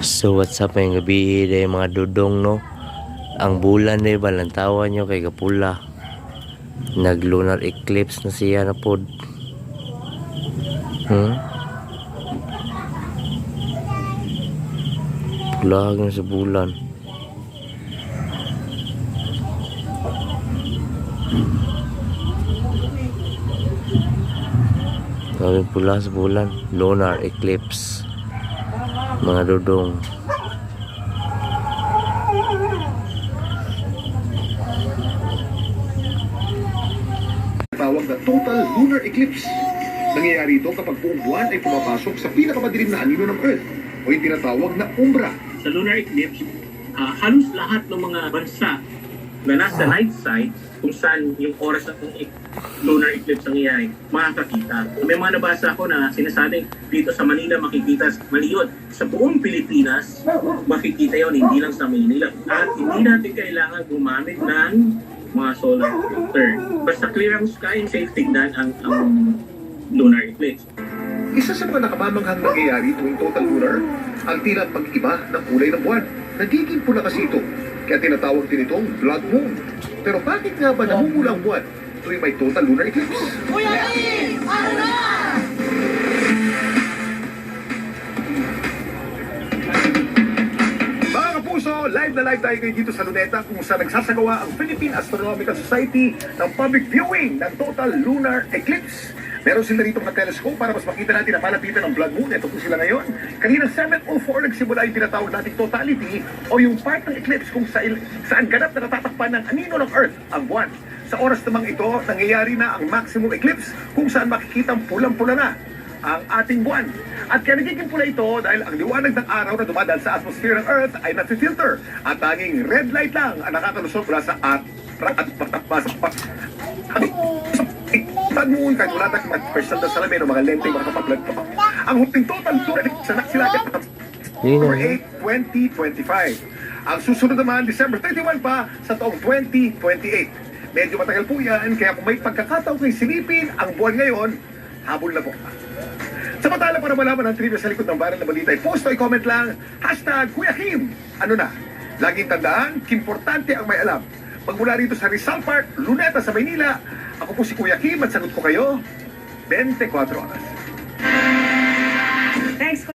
So what's up ngayong gabi day mga dudong no. Ang bulan day balantawan nyo kay kapula. Nag lunar eclipse na siya na pod. Pulag na sa bulan. Sabi pula sa bulan, lunar eclipse. Mga dudong. Tawag na total lunar eclipse. Nangyayari ito kapag buong buwan ay pumapasok sa pinakamadilim na anino ng Earth o yung tinatawag na umbra. Sa lunar eclipse, halos lahat ng mga bansa na nasa night side kung saan yung oras ng lunar eclipse ang nangyayari, makakakita. May mga nabasa ako na sinasabing dito sa Manila makikita maliyot. Sa buong Pilipinas, makikita yon hindi lang sa Manila. At hindi natin kailangan gumamit ng mga solar filter. Basta clear ang sky, safe tignan ang lunar eclipse. Isa sa mga nakamamanghang nangyayari tuwing total lunar, ang tila pag-iba ng kulay ng buwan. Nagiging pula kasi ito, kaya tinatawag din itong blood moon. Pero bakit nga ba namumula ang buwan tuwing may total lunar eclipse? Kuya Lee! Ano na? Mga kapuso, live na live tayo kayo dito sa Luneta kung saan nagsasagawa ang Philippine Astronomical Society ng public viewing ng total lunar eclipse. Meron sila rito mga telescope para mas makita natin ang malapitan ng blood moon. Ito po sila ngayon. Kanina 7:04 nagsimula yung tinatawag nating totality o yung part ng eclipse kung saan ganap na natatakpan ng anino ng Earth, ang buwan. Sa oras namang ito, nangyayari na ang maximum eclipse kung saan makikita pulang-pula na ang ating buwan. At kaya nagiging pula ito dahil ang liwanag ng araw na dumadaan sa atmosphere ng Earth ay nafi-filter at tanging red light lang ang nakakalusot mula sa at patakpa sa moon kahit wala tayong mga special na salamin o mga lente mga kapaglag pa. Ang huling total lunar sa naksilagat October 8, 2025. Ang susunod naman, December 31 pa sa taong 2028. Medyo matagal po yan, kaya kung may pagkakataon kayo silipin ang buwan ngayon, habol na po. Samantala para malaman ang trivia sa likod ng viral na balita, post o i-comment lang, #Kuya Kim. Ano na? Laging tandaan, importante ang may alam. Magmula rito sa Rizal Park, Luneta sa Maynila, ako po si Kuya Kim at sagot ko kayo 24 oras.